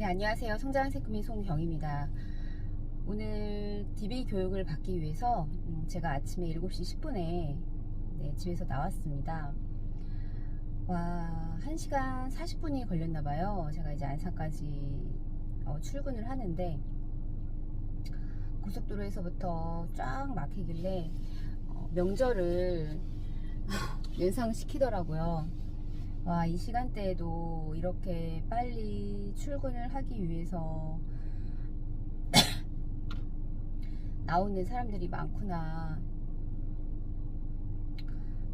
네, 안녕하세요. 성장 세금인 송경입니다. 오늘 DB 교육을 받기 위해서 제가 아침에 7시 10분에 집에서 나왔습니다. 와, 1시간 40분이 걸렸나봐요. 제가 이제 안산까지 출근을 하는데 고속도로에서부터 쫙 막히길래 명절을 연상시키더라고요. 와, 이 시간대에도 이렇게 빨리 출근을 하기 위해서 나오는 사람들이 많구나,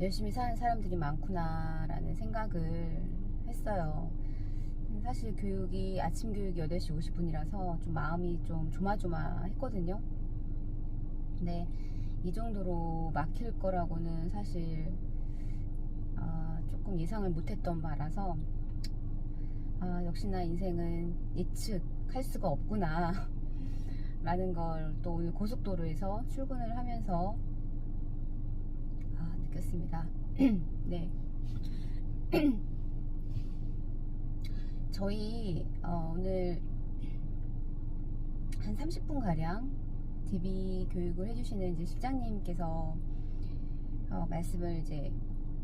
열심히 사는 사람들이 많구나 라는 생각을 했어요. 사실 교육이 아침 교육이 8시 50분이라서 좀 마음이 좀 조마조마했거든요. 근데 이 정도로 막힐 거라고는 사실 조금 예상을 못했던 바라서 역시나 인생은 예측할 수가 없구나 라는 걸 또 오늘 고속도로에서 출근을 하면서 느꼈습니다. 네. 저희 오늘 한 30분 가량 DB 교육을 해주시는 이제 실장님께서 말씀을 이제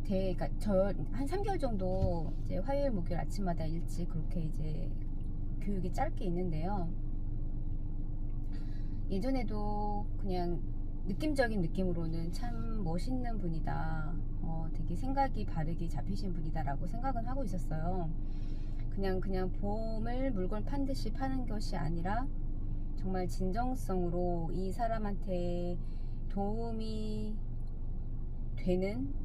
그러니까 저 한 3개월 정도 이제 화요일 목요일 아침마다 일찍 그렇게 이제 교육이 짧게 있는데요. 예전에도 그냥 느낌적인 느낌으로는 참 멋있는 분이다, 되게 생각이 바르게 잡히신 분이다 라고 생각은 하고 있었어요. 그냥 보험을 물건 판 듯이 파는 것이 아니라 정말 진정성으로 이 사람한테 도움이 되는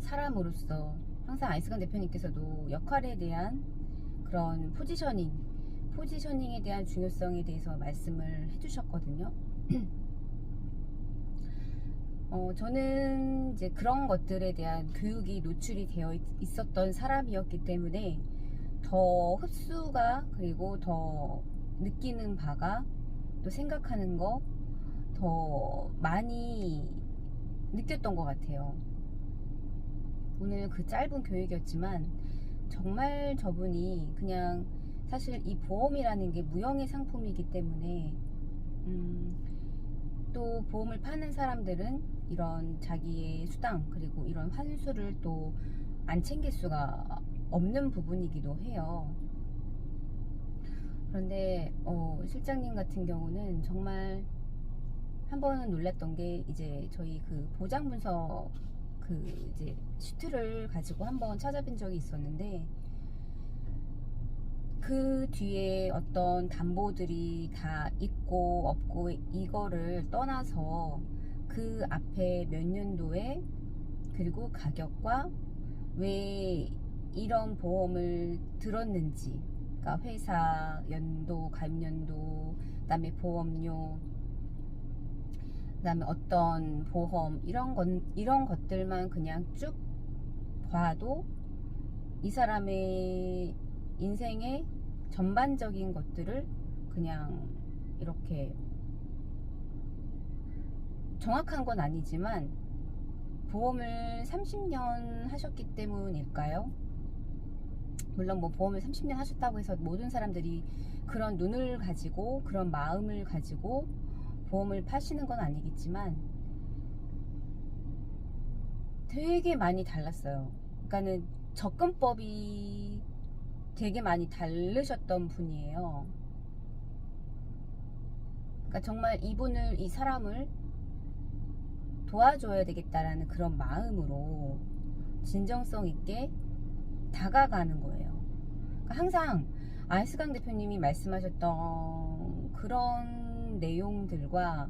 사람으로서 항상 아이스강 대표님께서도 역할에 대한 그런 포지셔닝에 대한 중요성에 대해서 말씀을 해주셨거든요. 저는 이제 그런 것들에 대한 교육이 노출이 되어 있었던 사람이었기 때문에 더 흡수가, 그리고 더 느끼는 바가, 또 생각하는 거 더 많이 느꼈던 것 같아요. 오늘 그 짧은 교육이었지만 정말 저분이 그냥, 사실 이 보험이라는 게 무형의 상품이기 때문에 또 보험을 파는 사람들은 이런 자기의 수당, 그리고 이런 환수를 또 안 챙길 수가 없는 부분이기도 해요. 그런데 실장님 같은 경우는 정말 한 번은 놀랐던 게, 이제 저희 그 보장 문서 이제 시트를 가지고 한번 찾아뵌 적이 있었는데, 그 뒤에 어떤 담보들이 다 있고 없고 이거를 떠나서 그 앞에 몇 년도에, 그리고 가격과 왜 이런 보험을 들었는지, 그러니까 회사 연도, 가입연도, 그다음에 보험료, 그다음에 어떤 보험, 이런 것들만 그냥 쭉 봐도 이 사람의 인생의 전반적인 것들을 그냥 이렇게, 정확한 건 아니지만 보험을 30년 하셨기 때문일까요? 물론 뭐 보험을 30년 하셨다고 해서 모든 사람들이 그런 눈을 가지고 그런 마음을 가지고 보험을 파시는 건 아니겠지만 되게 많이 달랐어요. 그러니까는 접근법이 되게 많이 다르셨던 분이에요. 그러니까 정말 이 사람을 도와줘야 되겠다라는 그런 마음으로 진정성 있게 다가가는 거예요. 그러니까 항상 아이스강 대표님이 말씀하셨던 그런 내용들과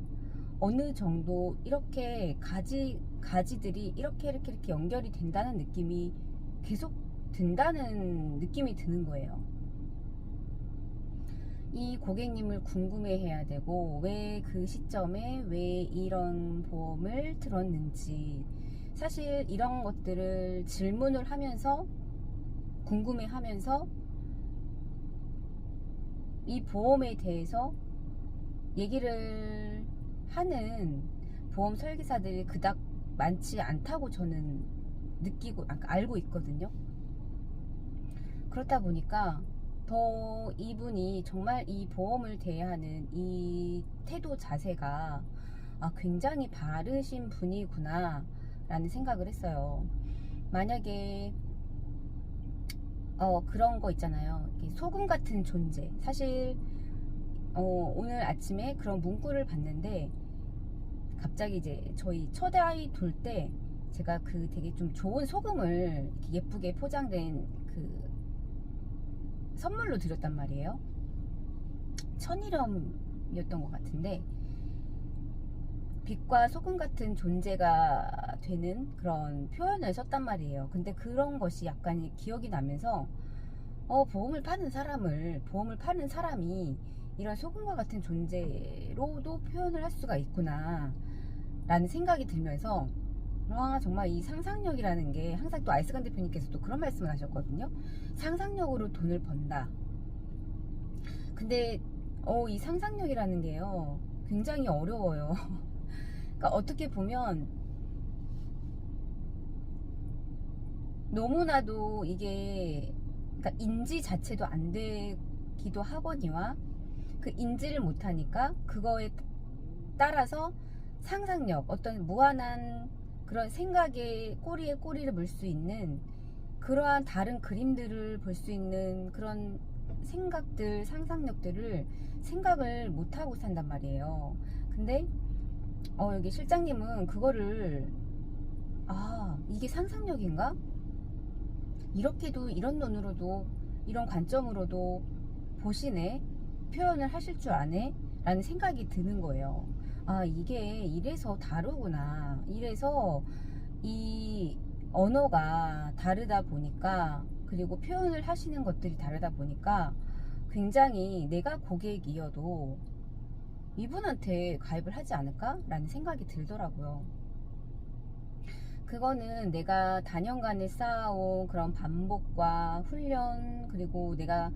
어느 정도 이렇게 가지들이 이렇게 연결이 된다는 느낌이 계속 든다는 느낌이 드는 거예요. 이 고객님을 궁금해 해야 되고, 왜 그 시점에 왜 이런 보험을 들었는지, 사실 이런 것들을 질문을 하면서, 궁금해 하면서 이 보험에 대해서 얘기를 하는 보험 설계사들이 그닥 많지 않다고 저는 알고 있거든요. 그렇다 보니까 더 이분이 정말 이 보험을 대하는 이 태도 자세가 굉장히 바르신 분이구나 라는 생각을 했어요. 만약에 그런 거 있잖아요. 소금 같은 존재. 사실 오늘 아침에 그런 문구를 봤는데 갑자기 이제 저희 첫아이 둘 때 제가 그 되게 좀 좋은 소금을 이렇게 예쁘게 포장된 그 선물로 드렸단 말이에요. 천일염이었던 것 같은데 빛과 소금 같은 존재가 되는 그런 표현을 썼단 말이에요. 근데 그런 것이 약간 기억이 나면서 보험을 파는 사람이 이런 소금과 같은 존재로도 표현을 할 수가 있구나 라는 생각이 들면서 정말 이 상상력이라는 게 항상 또 알스간 대표님께서 또 그런 말씀을 하셨거든요. 상상력으로 돈을 번다. 근데 이 상상력이라는 게요 굉장히 어려워요. 그러니까 어떻게 보면 너무나도 이게 그러니까 인지 자체도 안 되기도 하거니와 그 인지를 못하니까 그거에 따라서 상상력, 어떤 무한한 그런 생각의 꼬리에 꼬리를 물 수 있는 그러한 다른 그림들을 볼 수 있는 그런 생각들, 상상력들을 생각을 못하고 산단 말이에요. 근데 여기 실장님은 그거를 이게 상상력인가? 이렇게도 이런 눈으로도 이런 관점으로도 보시네? 표현을 하실 줄 아네? 라는 생각이 드는 거예요. 이게 이래서 다르구나. 이래서 이 언어가 다르다 보니까 그리고 표현을 하시는 것들이 다르다 보니까 굉장히 내가 고객이어도 이분한테 가입을 하지 않을까? 라는 생각이 들더라고요. 그거는 내가 다년간에 쌓아온 그런 반복과 훈련 그리고 내가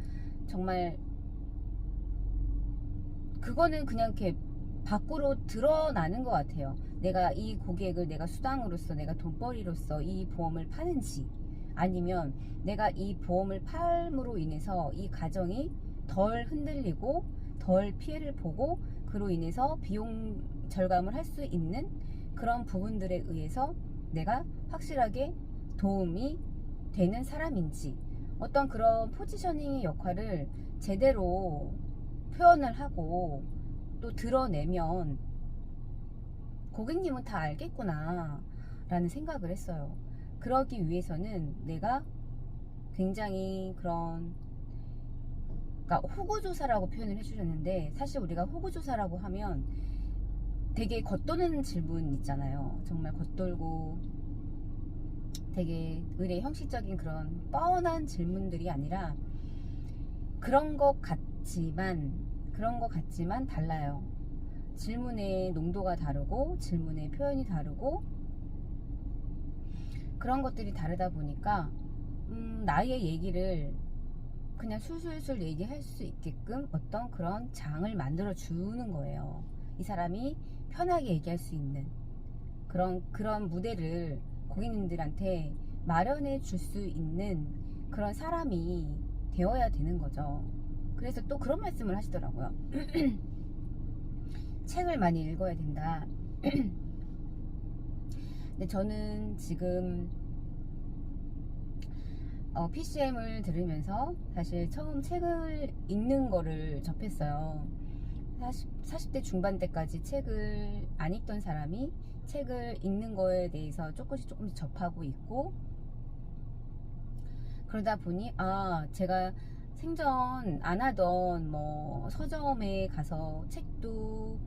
정말 그거는 그냥 이렇게 밖으로 드러나는 것 같아요. 내가 이 고객을 내가 수당으로서 내가 돈벌이로서 이 보험을 파는지 아니면 내가 이 보험을 팔므로 인해서 이 가정이 덜 흔들리고 덜 피해를 보고 그로 인해서 비용 절감을 할 수 있는 그런 부분들에 의해서 내가 확실하게 도움이 되는 사람인지 어떤 그런 포지셔닝의 역할을 제대로 표현을 하고 또 드러내면 고객님은 다 알겠구나 라는 생각을 했어요. 그러기 위해서는 내가 굉장히 그런 그러니까 호구조사라고 표현을 해주셨는데 사실 우리가 호구조사라고 하면 되게 겉도는 질문 있잖아요. 정말 겉돌고 되게 의뢰 형식적인 그런 뻔한 질문들이 아니라 그런 것 같지만 달라요. 질문의 농도가 다르고 질문의 표현이 다르고 그런 것들이 다르다 보니까 나의 얘기를 그냥 술술술 얘기할 수 있게끔 어떤 그런 장을 만들어 주는 거예요. 이 사람이 편하게 얘기할 수 있는 그런 무대를 고객님들한테 마련해 줄 수 있는 그런 사람이 되어야 되는 거죠. 그래서 또 그런 말씀을 하시더라고요. 책을 많이 읽어야 된다. 근데 저는 지금 PCM을 들으면서 사실 처음 책을 읽는 거를 접했어요. 40대 중반 때까지 책을 안 읽던 사람이 책을 읽는 거에 대해서 조금씩 접하고 있고 그러다 보니 제가 생전 안 하던 뭐 서점에 가서 책도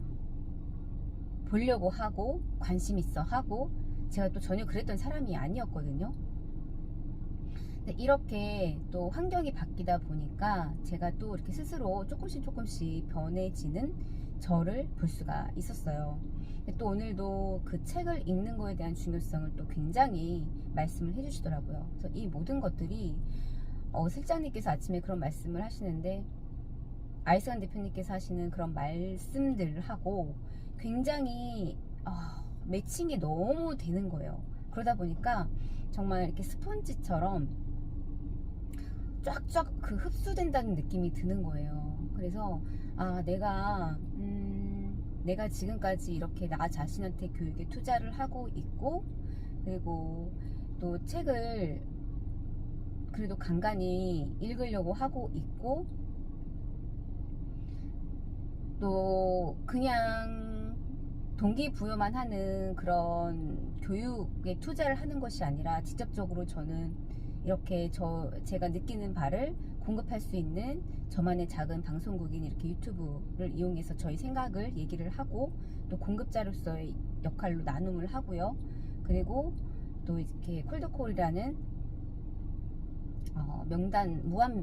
보려고 하고 관심 있어 하고 제가 또 전혀 그랬던 사람이 아니었거든요. 근데 이렇게 또 환경이 바뀌다 보니까 제가 또 이렇게 스스로 조금씩 변해지는 저를 볼 수가 있었어요. 근데 또 오늘도 그 책을 읽는 거에 대한 중요성을 또 굉장히 말씀을 해주시더라고요. 그래서 이 모든 것들이 실장님께서 아침에 그런 말씀을 하시는데 알스간 대표님께서 하시는 그런 말씀들을 하고 굉장히 매칭이 너무 되는 거예요. 그러다 보니까 정말 이렇게 스펀지처럼 쫙쫙 그 흡수된다는 느낌이 드는 거예요. 그래서 내가 지금까지 이렇게 나 자신한테 교육에 투자를 하고 있고, 그리고 또 책을 그래도 간간히 읽으려고 하고 있고, 또 그냥 동기부여만 하는 그런 교육에 투자를 하는 것이 아니라 직접적으로 저는 이렇게 제가 느끼는 바를 공급할 수 있는 저만의 작은 방송국인 이렇게 유튜브를 이용해서 저희 생각을 얘기를 하고, 또 공급자로서의 역할로 나눔을 하고요. 그리고 또 이렇게 콜드콜이라는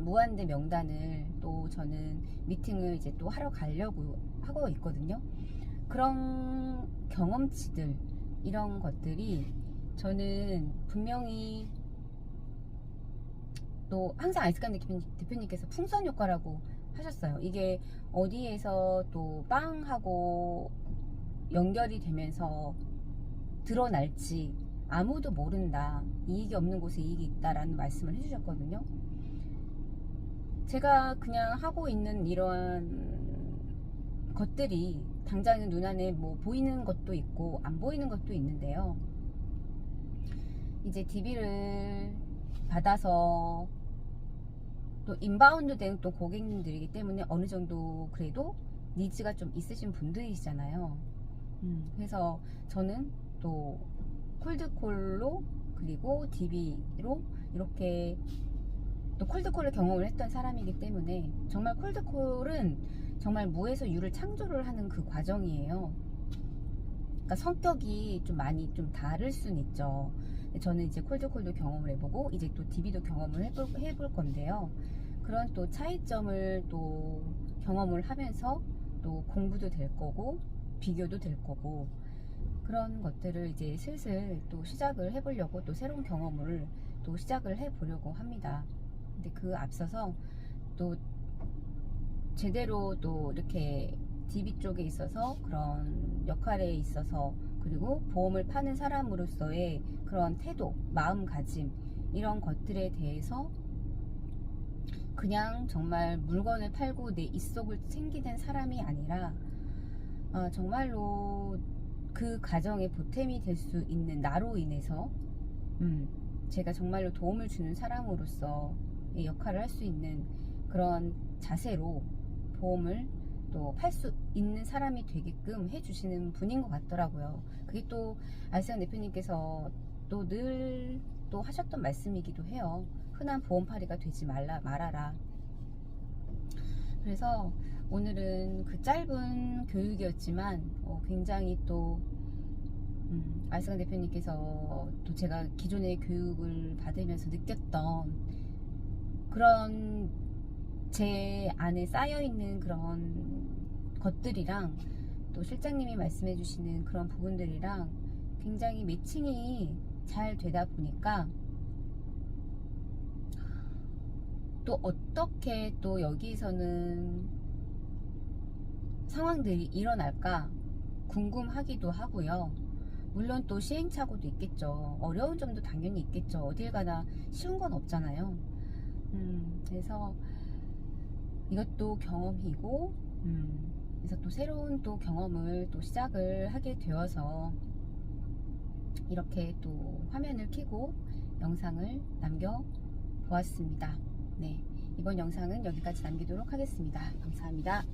무한대 명단을 또 저는 미팅을 이제 또 하러 가려고 하고 있거든요. 그런 경험치들, 이런 것들이 저는 분명히, 또 항상 아이스칸 대표님께서 풍선 효과라고 하셨어요. 이게 어디에서 또 빵하고 연결이 되면서 드러날지 아무도 모른다. 이익이 없는 곳에 이익이 있다라는 말씀을 해주셨거든요. 제가 그냥 하고 있는 이러한 것들이 당장 눈안에 뭐 보이는 것도 있고 안 보이는 것도 있는데요. 이제 DB를 받아서 또 인바운드 된 또 고객님들이기 때문에 어느 정도 그래도 니즈가 좀 있으신 분들이시잖아요. 그래서 저는 또 콜드콜로 그리고 DB로 이렇게 또 콜드콜을 경험을 했던 사람이기 때문에, 정말 콜드콜은 정말 무에서 유를 창조를 하는 그 과정이에요. 그러니까 성격이 좀 많이 좀 다를 순 있죠. 저는 이제 콜드콜도 경험을 해보고 이제 또 DB도 경험을 해볼 건데요. 그런 또 차이점을 또 경험을 하면서 또 공부도 될 거고 비교도 될 거고, 그런 것들을 이제 슬슬 또 시작을 해보려고, 또 새로운 경험을 또 시작을 해보려고 합니다. 근데 그 앞서서 또 제대로 또 이렇게 DB 쪽에 있어서 그런 역할에 있어서, 그리고 보험을 파는 사람으로서의 그런 태도, 마음가짐, 이런 것들에 대해서 그냥 정말 물건을 팔고 내 입속을 챙기는 사람이 아니라 정말로 그 가정에 보탬이 될 수 있는 나로 인해서 제가 정말로 도움을 주는 사람으로서 이 역할을 할 수 있는 그런 자세로 보험을 또 팔 수 있는 사람이 되게끔 해주시는 분인 것 같더라고요. 그게 또 알세안 대표님께서 또 늘 또 하셨던 말씀이기도 해요. 흔한 보험팔이가 되지 말아라. 그래서 오늘은 그 짧은 교육이었지만 굉장히 또 알세안 대표님께서 또 제가 기존의 교육을 받으면서 느꼈던 그런 제 안에 쌓여있는 그런 것들이랑 또 실장님이 말씀해 주시는 그런 부분들이랑 굉장히 매칭이 잘 되다 보니까, 또 어떻게 또 여기서는 상황들이 일어날까 궁금하기도 하고요. 물론 또 시행착오도 있겠죠. 어려운 점도 당연히 있겠죠. 어딜 가나 쉬운 건 없잖아요. 그래서 이것도 경험이고, 그래서 또 새로운 또 경험을 또 시작을 하게 되어서 이렇게 또 화면을 켜고 영상을 남겨 보았습니다. 네, 이번 영상은 여기까지 남기도록 하겠습니다. 감사합니다.